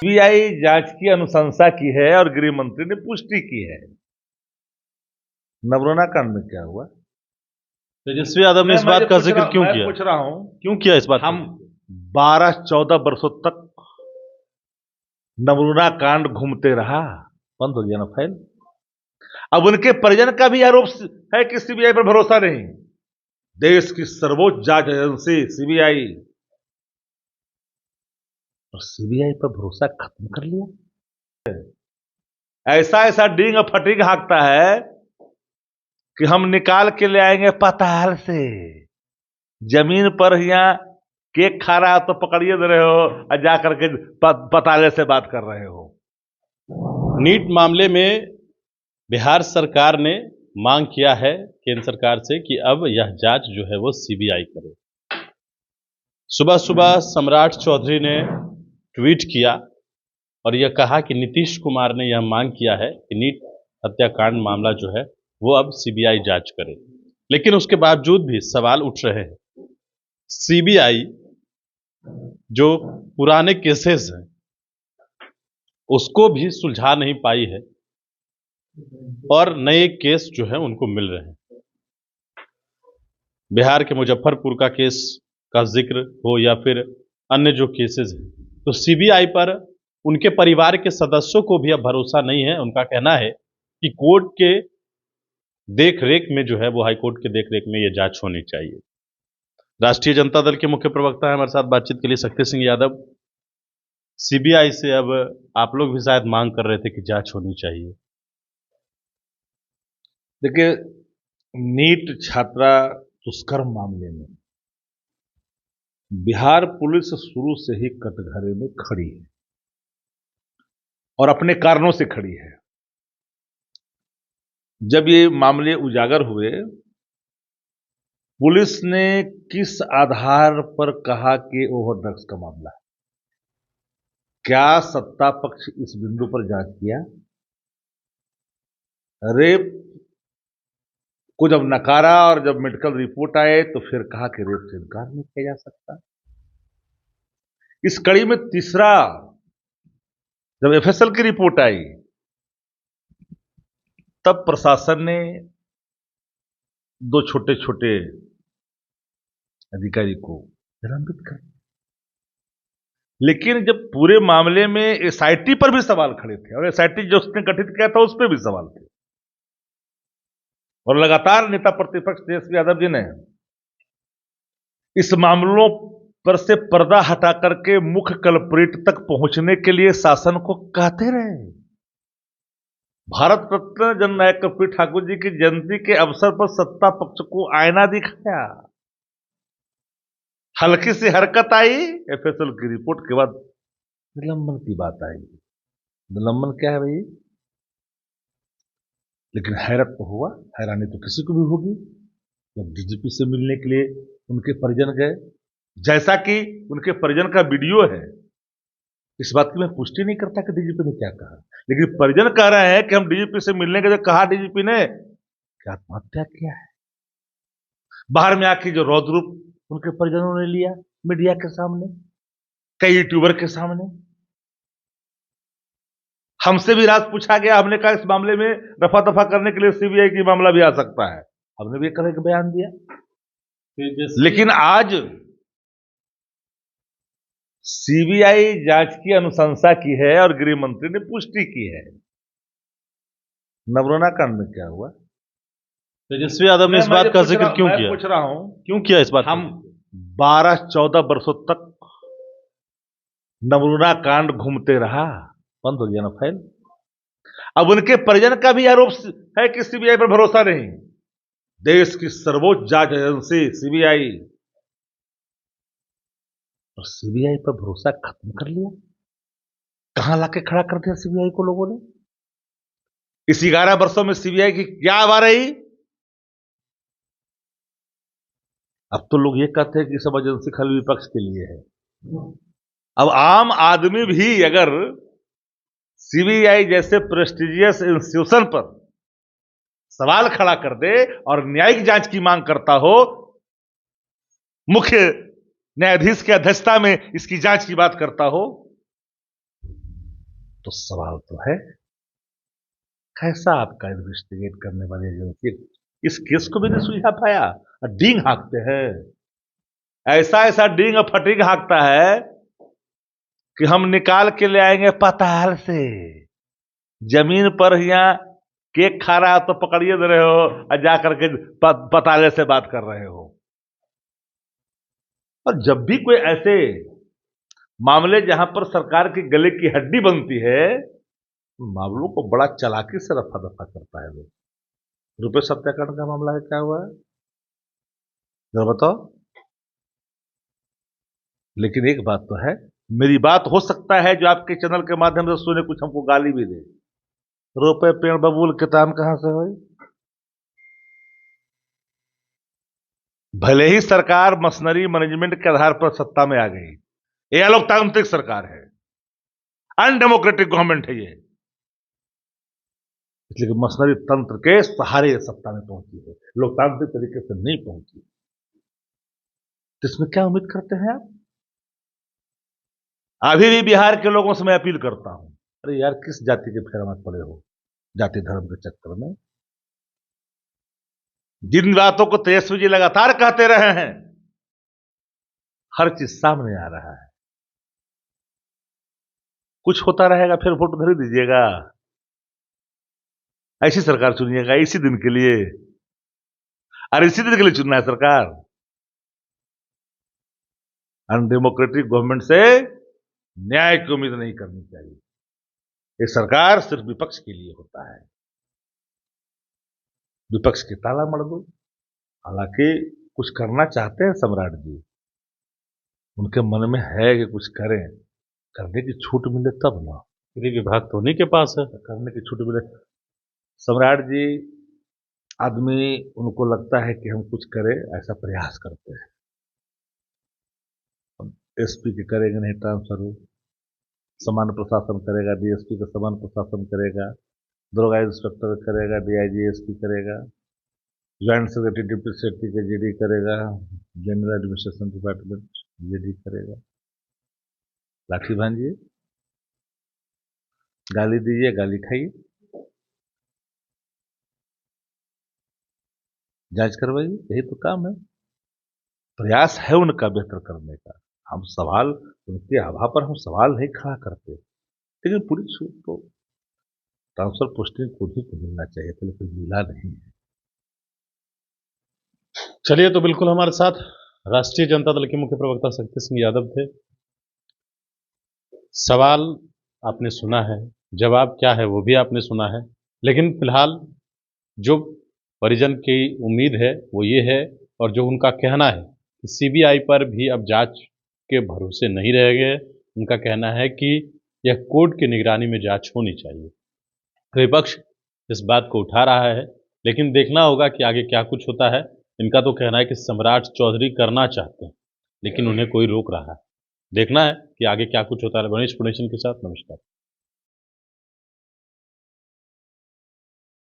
CBI जांच की अनुशंसा की है और गृह मंत्री ने पुष्टि की है। नवरना कांड में क्या हुआ? तेजस्वी यादव ने इस बात का जिक्र क्यों किया? पूछ रहा हूं, क्यों किया इस बात? हम 12-14 वर्षों तक नवरना कांड घूमते रहा, बंद हो गया ना फाइल। अब उनके परिजन का भी आरोप है कि सीबीआई पर भरोसा नहीं। देश की सर्वोच्च जांच एजेंसी सीबीआई, और सीबीआई पर भरोसा खत्म कर लिया। ऐसा ऐसा डींग और फटीक हाँकता है कि हम निकाल के ले आएंगे पाताल से। जमीन पर यहां केक खा रहा तो पकड़िए दे रहे हो और जाकर के पताले से बात कर रहे हो। नीट मामले में बिहार सरकार ने मांग किया है केंद्र सरकार से कि अब यह जांच जो है वो सीबीआई करे। सुबह सुबह सम्राट चौधरी ने ट्वीट किया और यह कहा कि नीतीश कुमार ने यह मांग किया है कि नीट हत्याकांड मामला जो है वो अब सीबीआई जांच करे। लेकिन उसके बावजूद भी सवाल उठ रहे हैं। सीबीआई जो पुराने केसेस हैं उसको भी सुलझा नहीं पाई है और नए केस जो है उनको मिल रहे हैं। बिहार के मुजफ्फरपुर का केस का जिक्र हो या फिर अन्य जो केसेस हैं, तो सीबीआई पर उनके परिवार के सदस्यों को भी अब भरोसा नहीं है। उनका कहना है कि कोर्ट के देख रेख में जो है वो हाईकोर्ट के देख रेख में ये जांच होनी चाहिए। राष्ट्रीय जनता दल के मुख्य प्रवक्ता है हमारे साथ बातचीत के लिए शक्ति सिंह यादव। सीबीआई से अब आप लोग भी शायद मांग कर रहे थे कि जांच होनी चाहिए। देखिए, नीट छात्रा दुष्कर्म मामले में बिहार पुलिस शुरू से ही कटघरे में खड़ी है और अपने कारणों से खड़ी है। जब ये मामले उजागर हुए, पुलिस ने किस आधार पर कहा कि ओवरड्रग्स का मामला है? क्या सत्ता पक्ष इस बिंदु पर जांच किया? रेप को जब नकारा और जब मेडिकल रिपोर्ट आए तो फिर कहा कि रेप से इनकार नहीं किया जा सकता। इस कड़ी में तीसरा, जब एफएसएल की रिपोर्ट आई तब प्रशासन ने दो छोटे छोटे अधिकारी को निलंबित कर दिया। लेकिन जब पूरे मामले में एसआईटी पर भी सवाल खड़े थे और एसआईटी जो उसने गठित किया था उस पर भी सवाल थे, और लगातार नेता प्रतिपक्ष तेजस्वी यादव जी ने इस मामलों पर से पर्दा हटा करके मुख्य कल्प्रिट तक पहुंचने के लिए शासन को कहते रहे। भारत रत्न जननायक कर्पूरी ठाकुर जी की जयंती के अवसर पर सत्ता पक्ष को आईना दिखाया। हल्की सी हरकत आई, एफएसएल की रिपोर्ट के बाद निलंबन की बात आई। निलंबन क्या है भाई? लेकिन हैरत तो हुआ, हैरानी तो किसी को भी होगी जब डीजीपी से मिलने के लिए उनके परिजन गए। जैसा कि उनके परिजन का वीडियो है, इस बात की मैं पुष्टि नहीं करता कि डीजीपी ने क्या कहा, लेकिन परिजन कह रहे हैं कि हम डीजीपी से मिलने गए, कहा डीजीपी ने क्या आत्महत्या किया है। बाहर में आके जो रौद्र रूप उनके परिजनों ने लिया मीडिया के सामने, कई यूट्यूबर के सामने। हमसे भी रात पूछा गया, हमने कहा इस मामले में रफा दफा करने के लिए सीबीआई की मामला भी आ सकता है, हमने भी एक तरह का बयान दिया। लेकिन आज सीबीआई जांच की अनुशंसा की है और गृह मंत्री ने पुष्टि की है। नवरना कांड में क्या हुआ? तेजस्वी यादव ने इस बात का जिक्र क्यों किया? पूछ रहा हूं, क्यों किया इस बात? हम 12-14 वर्षों तक नवरना कांड घूमते रहा, बंद हो गया ना फाइल। अब उनके परिजन का भी आरोप है कि सीबीआई पर भरोसा नहीं। देश की सर्वोच्च जांच एजेंसी सीबीआई, और सीबीआई पर भरोसा खत्म कर लिया। कहां लाके खड़ा कर दिया सीबीआई को लोगों ने? इस 11 वर्षों में सीबीआई की क्या आवा रही? अब तो लोग ये कहते हैं कि सब एजेंसी खाली विपक्ष के लिए है। अब आम आदमी भी अगर सीबीआई जैसे प्रेस्टिजियस इंस्टीट्यूशन पर सवाल खड़ा कर दे और न्यायिक जांच की मांग करता हो, मुख्य न्यायाधीश की अध्यक्षता में इसकी जांच की बात करता हो, तो सवाल तो है, कैसा आपका इन्वेस्टिगेट करने वाली एजेंसी इस केस को भी नहीं सुलझा पाया? डींग हाँकते हैं, ऐसा ऐसा डींग और फटीग हाँकता है कि हम निकाल के ले आएंगे पाताल से। जमीन पर यहाँ केक खा रहा तो पकड़िए दे रहे हो और जा करके पताले से बात कर रहे हो। और जब भी कोई ऐसे मामले जहां पर सरकार के गले की हड्डी बनती है, मामलों को बड़ा चालाकी से रफा दफा करता है लोग। रुपये सत्याग्रह का मामला है, क्या हुआ है जरा बताओ। लेकिन एक बात तो है, मेरी बात हो सकता है जो आपके चैनल के माध्यम से सुने कुछ हमको गाली भी दे। रुपये पेड़ बबूल किताब कहां से हुई? भले ही सरकार मशीनरी मैनेजमेंट के आधार पर सत्ता में आ गई, ये अलोकतांत्रिक सरकार है, अनडेमोक्रेटिक गवर्नमेंट है ये, इसलिए मशीनरी तंत्र के सहारे सत्ता में पहुंची है, लोकतांत्रिक तरीके से नहीं पहुंची। तो इसमें क्या उम्मीद करते हैं आप? अभी भी बिहार के लोगों से मैं अपील करता हूं, अरे यार किस जाति के फेर मत पड़े हो, जाति धर्म के चक्कर में। जिन बातों को तेजस्वी जी लगातार कहते रहे हैं, हर चीज सामने आ रहा है। कुछ होता रहेगा फिर वोट धर दीजिएगा, ऐसी सरकार चुनिएगा इसी दिन के लिए, और इसी दिन के लिए चुनना है सरकार। अनडेमोक्रेटिक गवर्नमेंट से न्याय की उम्मीद नहीं करनी चाहिए। ये सरकार सिर्फ विपक्ष के लिए होता है, विपक्ष के ताला मर दो। हालांकि कुछ करना चाहते हैं सम्राट जी, उनके मन में है कि कुछ करें, करने की छूट मिले तब ना। गृह विभाग तो उन्हीं के पास है, करने की छूट मिले। सम्राट जी आदमी, उनको लगता है कि हम कुछ करें, ऐसा प्रयास करते हैं। एसपी के करेंगे नहीं ट्रांसफर, सामान्य प्रशासन करेगा, डीएसपी का सामान्य प्रशासन करेगा, दरोगा इंस्पेक्टर करेगा, डीआईजी एसपी करेगा, ज्वाइंट सेक्रेटरी डिप्टी सेक्रेटरी का जीडी करेगा, जनरल एडमिनिस्ट्रेशन डिपार्टमेंट जीडी करेगा। लाठी भांजिए, गाली दीजिए, गाली खाइए, जांच करवाइए, यही तो काम है। प्रयास है उनका बेहतर करने का। हम सवाल उनके आभा पर हम सवाल नहीं खड़ा करते, लेकिन पूरी छूट तो ट्रांसफर पोस्टिंग को ही मिलना चाहिए था, लेकिन मिला नहीं है। चलिए, तो बिल्कुल हमारे साथ राष्ट्रीय जनता दल के मुख्य प्रवक्ता शक्ति सिंह यादव थे। सवाल आपने सुना है, जवाब क्या है वो भी आपने सुना है, लेकिन फिलहाल जो परिजन की उम्मीद है वो ये है, और जो उनका कहना है कि सीबीआई पर भी अब जांच के भरोसे नहीं रह गए। उनका कहना है कि यह कोर्ट की निगरानी में जांच होनी चाहिए। विपक्ष इस बात को उठा रहा है, लेकिन देखना होगा कि आगे क्या कुछ होता है। इनका तो कहना है कि सम्राट चौधरी करना चाहते हैं, लेकिन उन्हें कोई रोक रहा है। देखना है कि आगे क्या कुछ होता है। गणेश पुणेशन के साथ नमस्कार।